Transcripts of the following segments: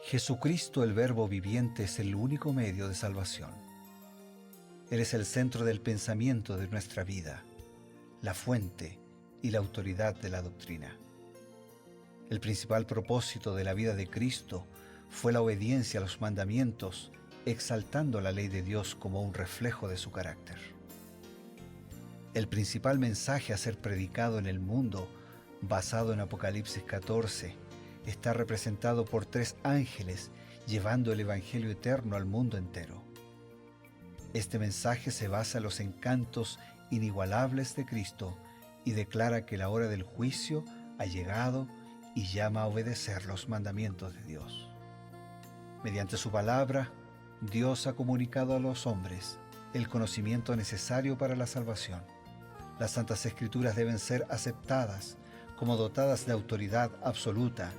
Jesucristo, el Verbo viviente, es el único medio de salvación. Él es el centro del pensamiento de nuestra vida, la fuente y la autoridad de la doctrina. El principal propósito de la vida de Cristo fue la obediencia a los mandamientos, exaltando la ley de Dios como un reflejo de su carácter. El principal mensaje a ser predicado en el mundo, basado en Apocalipsis 14, está representado por 3 ángeles llevando el Evangelio eterno al mundo entero. Este mensaje se basa en los encantos inigualables de Cristo y declara que la hora del juicio ha llegado y llama a obedecer los mandamientos de Dios. Mediante su palabra, Dios ha comunicado a los hombres el conocimiento necesario para la salvación. Las Santas Escrituras deben ser aceptadas como dotadas de autoridad absoluta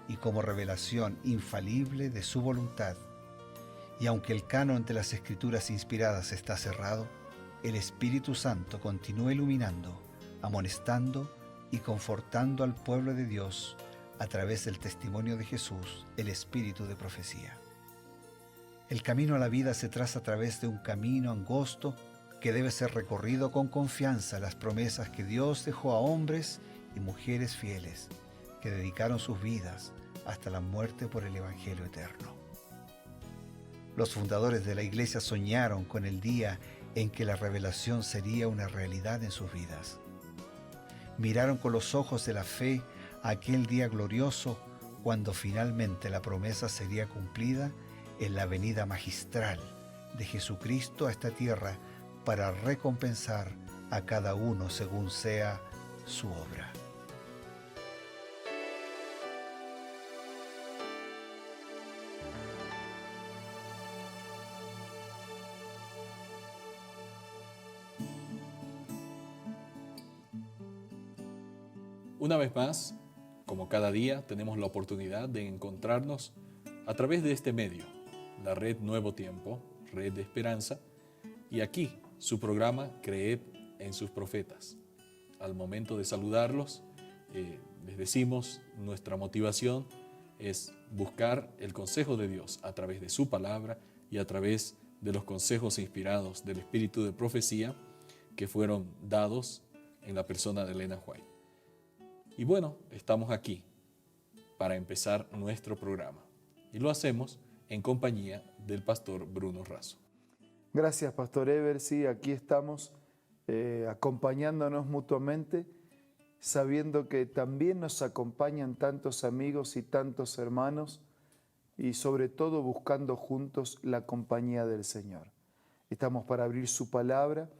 y como revelación infalible de su voluntad. Y aunque el canon de las Escrituras inspiradas está cerrado, el Espíritu Santo continúa iluminando, amonestando y confortando al pueblo de Dios a través del testimonio de Jesús, el Espíritu de profecía. El camino a la vida se traza a través de un camino angosto que debe ser recorrido con confianza en las promesas que Dios dejó a hombres y mujeres fieles que dedicaron sus vidas hasta la muerte por el Evangelio eterno. Los fundadores de la Iglesia soñaron con el día en que la revelación sería una realidad en sus vidas. Miraron con los ojos de la fe a aquel día glorioso cuando finalmente la promesa sería cumplida en la venida magistral de Jesucristo a esta tierra para recompensar a cada uno según sea su obra. Una vez más, como cada día, tenemos la oportunidad de encontrarnos a través de este medio, la red Nuevo Tiempo, red de esperanza, y aquí su programa Creed en sus profetas. Al momento de saludarlos, les decimos, nuestra motivación es buscar el consejo de Dios a través de su palabra y a través de los consejos inspirados del Espíritu de profecía que fueron dados en la persona de Elena White. Y bueno, estamos aquí para empezar nuestro programa y lo hacemos en compañía del pastor Bruno Razo. Gracias, Pastor Ever. Sí, aquí estamos acompañándonos mutuamente, sabiendo que también nos acompañan tantos amigos y tantos hermanos y sobre todo buscando juntos la compañía del Señor. Estamos para abrir su palabra,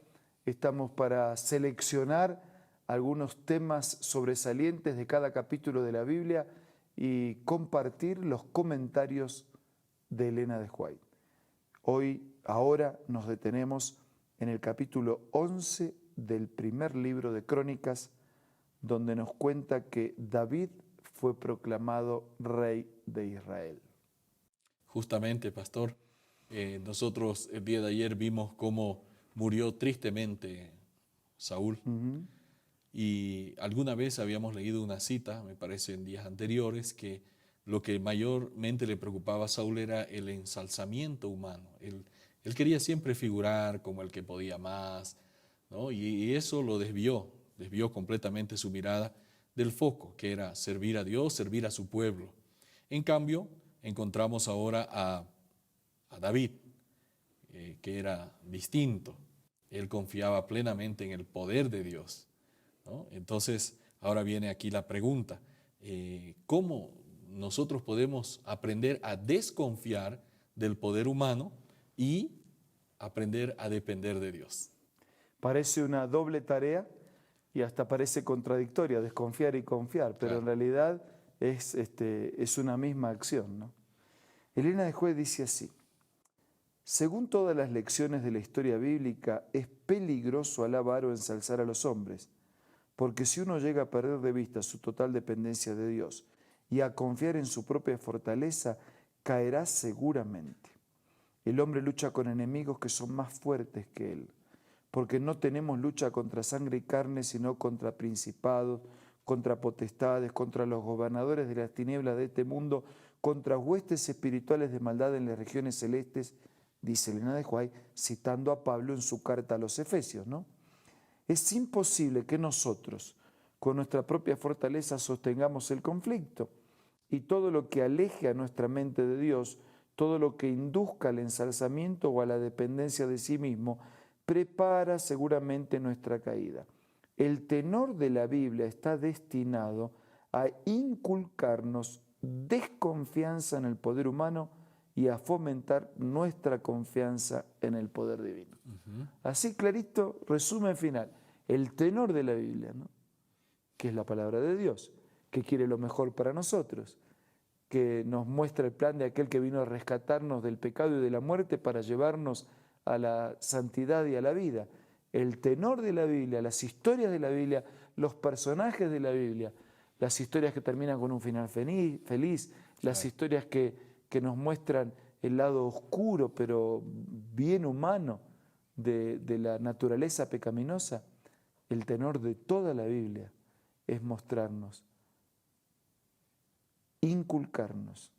estamos para seleccionar algunos temas sobresalientes de cada capítulo de la Biblia y compartir los comentarios de Elena de White. Ahora nos detenemos en el capítulo 11 del primer libro de Crónicas, donde nos cuenta que David fue proclamado rey de Israel. Justamente, pastor, nosotros el día de ayer vimos cómo murió tristemente Saúl. Y alguna vez habíamos leído una cita, me parece en días anteriores, que lo que mayormente le preocupaba a Saúl era el ensalzamiento humano. Él quería siempre figurar como el que podía más, ¿no? Y eso lo desvió completamente su mirada del foco, que era servir a Dios, servir a su pueblo. En cambio, encontramos ahora a David, que era distinto. Él confiaba plenamente en el poder de Dios, ¿no? Entonces, ahora viene aquí la pregunta, ¿cómo nosotros podemos aprender a desconfiar del poder humano y aprender a depender de Dios? Parece una doble tarea y hasta parece contradictoria, desconfiar y confiar, pero en realidad es una misma acción, ¿no? Elena de White dice así: según todas las lecciones de la historia bíblica, es peligroso alabar o ensalzar a los hombres, porque si uno llega a perder de vista su total dependencia de Dios y a confiar en su propia fortaleza, caerá seguramente. El hombre lucha con enemigos que son más fuertes que él, porque no tenemos lucha contra sangre y carne, sino contra principados, contra potestades, contra los gobernadores de las tinieblas de este mundo, contra huestes espirituales de maldad en las regiones celestes, dice Elena de White, citando a Pablo en su carta a los Efesios, ¿no? Es imposible que nosotros, con nuestra propia fortaleza, sostengamos el conflicto. Y todo lo que aleje a nuestra mente de Dios, todo lo que induzca al ensalzamiento o a la dependencia de sí mismo, prepara seguramente nuestra caída. El tenor de la Biblia está destinado a inculcarnos desconfianza en el poder humano y a fomentar nuestra confianza en el poder divino. Así clarito, resumen final, el tenor de la Biblia, ¿no? Que es la palabra de Dios, que quiere lo mejor para nosotros, que nos muestra el plan de aquel que vino a rescatarnos del pecado y de la muerte para llevarnos a la santidad y a la vida. El tenor de la Biblia, las historias de la Biblia, los personajes de la Biblia, las historias que terminan con un final feliz, las historias que nos muestran el lado oscuro pero bien humano de la naturaleza pecaminosa. El tenor de toda la Biblia es mostrarnos, inculcarnos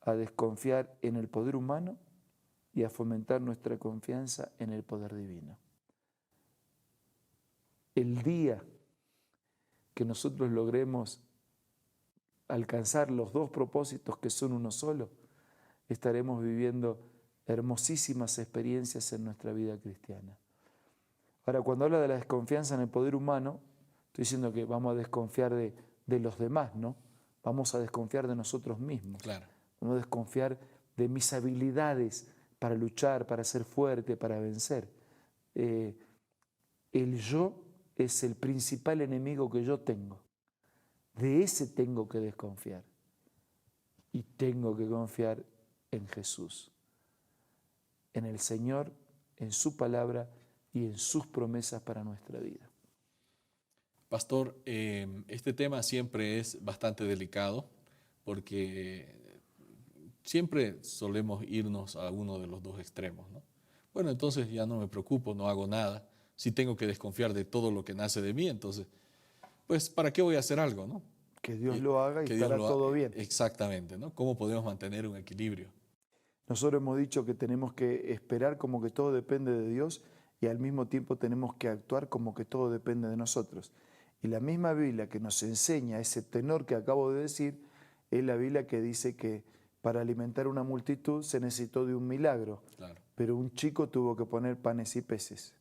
a desconfiar en el poder humano y a fomentar nuestra confianza en el poder divino. El día que nosotros logremos alcanzar los dos propósitos que son uno solo, estaremos viviendo hermosísimas experiencias en nuestra vida cristiana. Ahora, cuando habla de la desconfianza en el poder humano, estoy diciendo que vamos a desconfiar de los demás, ¿no? Vamos a desconfiar de nosotros mismos. Claro. Vamos a desconfiar de mis habilidades para luchar, para ser fuerte, para vencer. El yo es el principal enemigo que yo tengo. De ese tengo que desconfiar. Y tengo que confiar en Jesús, en el Señor, en su palabra y en sus promesas para nuestra vida. Pastor, este tema siempre es bastante delicado porque siempre solemos irnos a uno de los dos extremos, ¿no? Bueno, entonces ya no me preocupo, no hago nada. Si tengo que desconfiar de todo lo que nace de mí, entonces, pues, ¿para qué voy a hacer algo, no? Que Dios lo haga y estará todo bien. Exactamente, ¿no? ¿Cómo podemos mantener un equilibrio? Nosotros hemos dicho que tenemos que esperar como que todo depende de Dios y al mismo tiempo tenemos que actuar como que todo depende de nosotros. Y la misma Biblia que nos enseña ese tenor que acabo de decir es la Biblia que dice que para alimentar una multitud se necesitó de un milagro, Claro. pero un chico tuvo que poner panes y peces.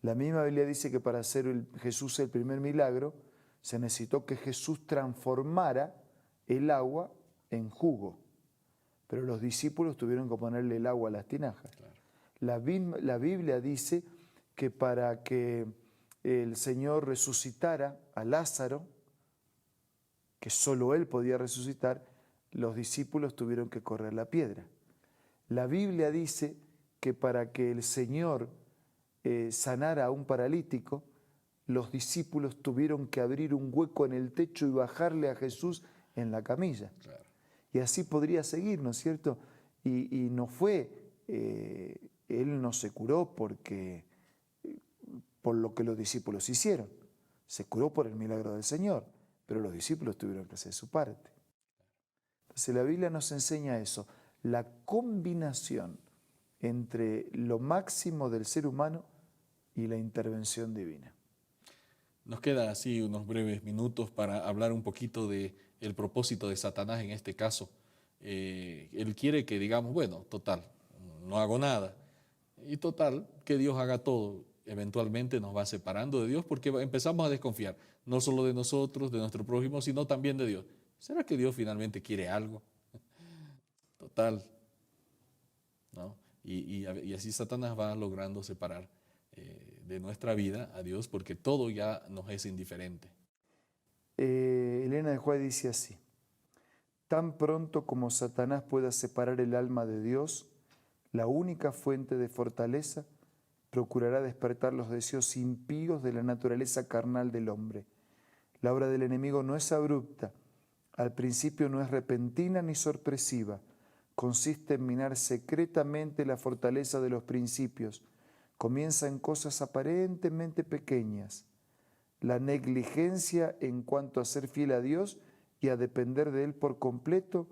La misma Biblia dice que para hacer Jesús el primer milagro se necesitó que Jesús transformara el agua en jugo. Pero los discípulos tuvieron que ponerle el agua a las tinajas. Claro. La Biblia dice que para que el Señor resucitara a Lázaro, que solo Él podía resucitar, los discípulos tuvieron que correr la piedra. La Biblia dice que para que el Señor sanara a un paralítico, los discípulos tuvieron que abrir un hueco en el techo y bajarle a Jesús en la camilla. Claro. Y así podría seguir, ¿no es cierto? Y no fue, Él no se curó por lo que los discípulos hicieron. Se curó por el milagro del Señor, pero los discípulos tuvieron que hacer su parte. Entonces la Biblia nos enseña eso, la combinación entre lo máximo del ser humano y la intervención divina. Nos queda así unos breves minutos para hablar un poquito del propósito de Satanás en este caso. Él quiere que digamos, bueno, total, no hago nada. Y total, que Dios haga todo. Eventualmente nos va separando de Dios porque empezamos a desconfiar, no solo de nosotros, de nuestro prójimo, sino también de Dios. ¿Será que Dios finalmente quiere algo? Total, ¿no? Y así Satanás va logrando separar de nuestra vida a Dios porque todo ya nos es indiferente. Elena de White dice así: tan pronto como Satanás pueda separar el alma de Dios, la única fuente de fortaleza, procurará despertar los deseos impíos de la naturaleza carnal del hombre. La obra del enemigo no es abrupta, al principio no es repentina ni sorpresiva, consiste en minar secretamente la fortaleza de los principios, comienza en cosas aparentemente pequeñas. La negligencia en cuanto a ser fiel a Dios y a depender de Él por completo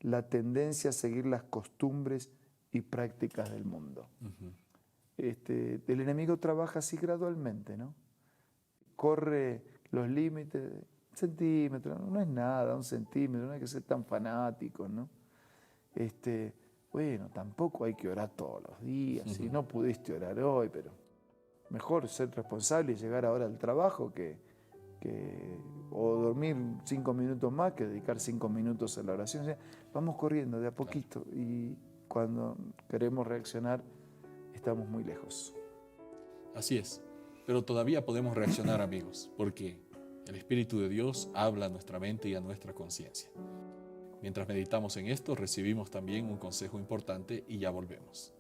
la tendencia a seguir las costumbres y prácticas del mundo. El enemigo trabaja así gradualmente, ¿no? Corre los límites, centímetros, no es nada, un centímetro, no hay que ser tan fanáticos, ¿no? Bueno, tampoco hay que orar todos los días, si no pudiste orar hoy, pero mejor ser responsable y llegar ahora al trabajo o dormir 5 minutos más que dedicar 5 minutos a la oración. O sea, vamos corriendo de a poquito y cuando queremos reaccionar estamos muy lejos. Así es, pero todavía podemos reaccionar, amigos, porque el Espíritu de Dios habla a nuestra mente y a nuestra conciencia. Mientras meditamos en esto, recibimos también un consejo importante y ya volvemos.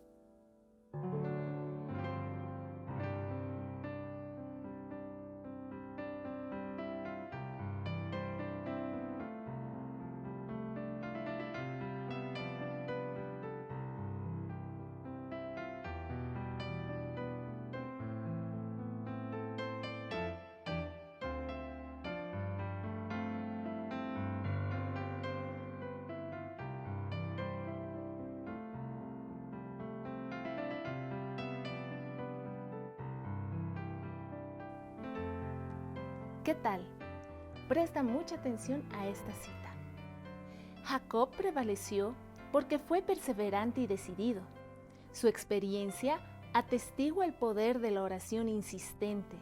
¿Qué tal? Presta mucha atención a esta cita. Jacob prevaleció porque fue perseverante y decidido. Su experiencia atestigua el poder de la oración insistente.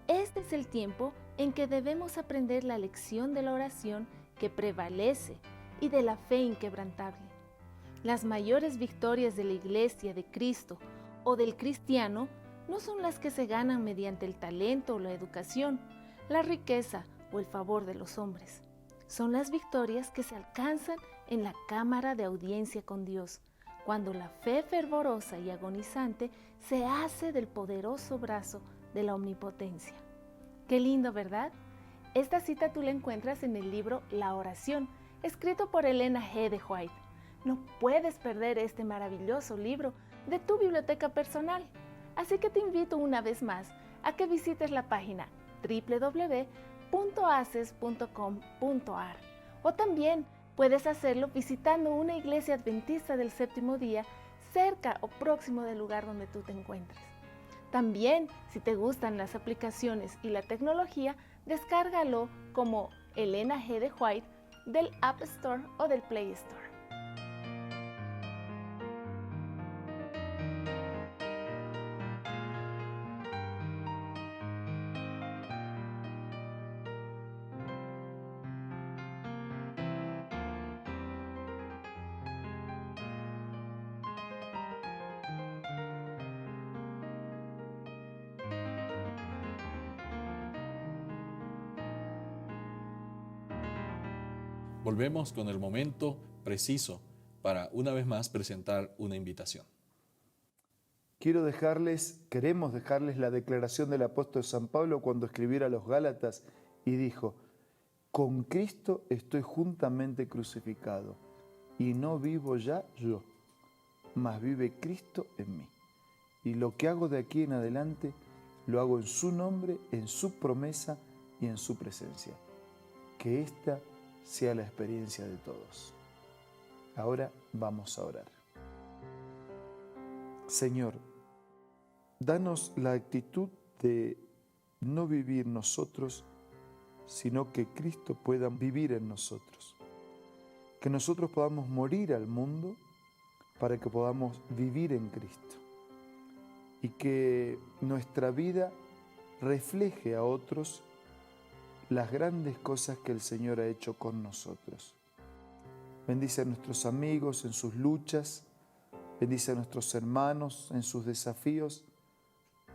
Este es el tiempo en que debemos aprender la lección de la oración que prevalece y de la fe inquebrantable. Las mayores victorias de la Iglesia de Cristo o del cristiano no son las que se ganan mediante el talento o la educación, la riqueza o el favor de los hombres. Son las victorias que se alcanzan en la cámara de audiencia con Dios, cuando la fe fervorosa y agonizante se hace del poderoso brazo de la omnipotencia. Qué lindo, ¿verdad? Esta cita tú la encuentras en el libro La Oración, escrito por Elena G. de White. No puedes perder este maravilloso libro de tu biblioteca personal. Así que te invito una vez más a que visites la página www.aces.com.ar o también puedes hacerlo visitando una iglesia adventista del séptimo día cerca o próximo del lugar donde tú te encuentres. También, si te gustan las aplicaciones y la tecnología, descárgalo como Elena G. de White del App Store o del Play Store. Volvemos con el momento preciso para una vez más presentar una invitación. Queremos dejarles la declaración del apóstol San Pablo cuando escribiera a los Gálatas y dijo: con Cristo estoy juntamente crucificado, y no vivo ya yo, mas vive Cristo en mí. Y lo que hago de aquí en adelante, lo hago en su nombre, en su promesa y en su presencia. Que esta sea la experiencia de todos. Ahora vamos a orar. Señor, danos la actitud de no vivir nosotros, sino que Cristo pueda vivir en nosotros. Que nosotros podamos morir al mundo para que podamos vivir en Cristo. Y que nuestra vida refleje a otros las grandes cosas que el Señor ha hecho con nosotros. Bendice a nuestros amigos en sus luchas, bendice a nuestros hermanos en sus desafíos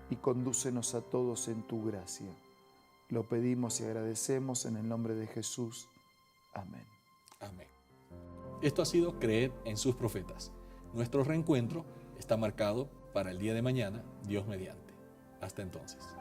y condúcenos a todos en tu gracia. Lo pedimos y agradecemos en el nombre de Jesús. Amén. Amén. Esto ha sido Creed en sus profetas. Nuestro reencuentro está marcado para el día de mañana, Dios mediante. Hasta entonces.